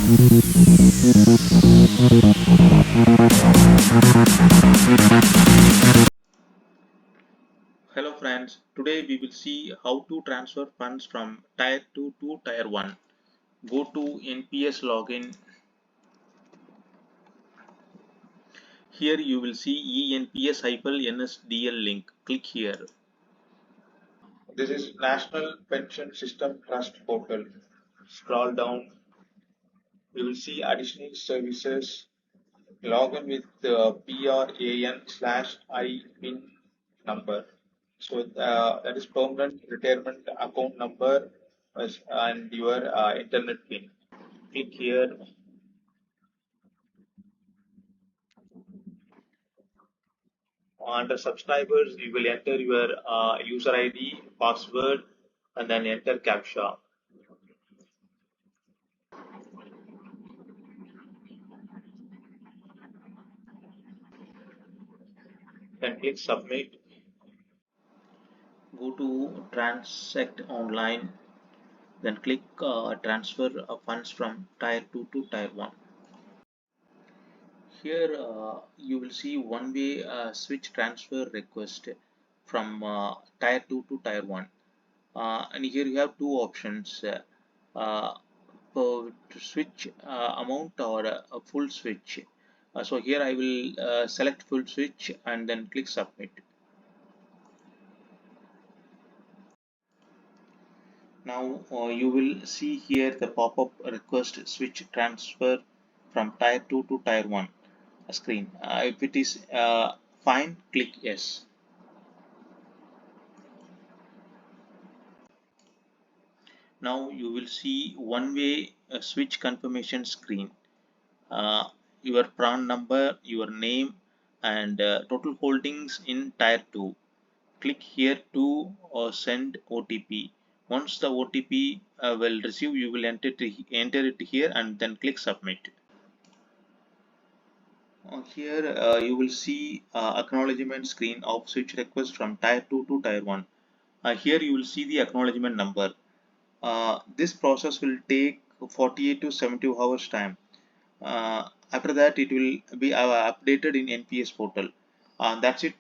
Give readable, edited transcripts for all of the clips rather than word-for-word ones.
Hello friends, today we will see how to transfer funds from Tier 2 to Tier 1. Go to NPS login. Here you will see ENPS-NSDL link. Click here. This is National Pension System Trust Portal. Scroll down. You will see additional services. Log in with the PRAN/I PIN number. So that is permanent retirement account number and your internet PIN. Click here. Under subscribers, you will enter your user ID, password, and then enter CAPTCHA. Then click submit. Go to transact online. Then click transfer funds from Tier 2 to Tier 1. Here you will see one-way switch transfer request from Tier 2 to Tier 1. And here you have two options. To switch amount or a full switch. So here I will select full switch and then click submit. Now you will see here the pop-up request switch transfer from Tier 2 to Tier 1 screen. If it is fine, click yes. Now you will see one-way switch confirmation screen. uh, your PRAN number, your name, and total holdings in Tier 2. Click here to send OTP. Once the OTP will receive, you will enter it here and then click submit. Here you will see acknowledgement screen of switch request from Tier 2 to Tier 1. Here you will see the acknowledgement number. This process will take 48 to 72 hours time. After that, it will be updated in NPS portal. That's it,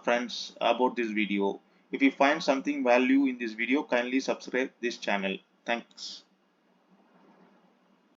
friends, about this video. If you find something value in this video, kindly subscribe this channel. Thanks.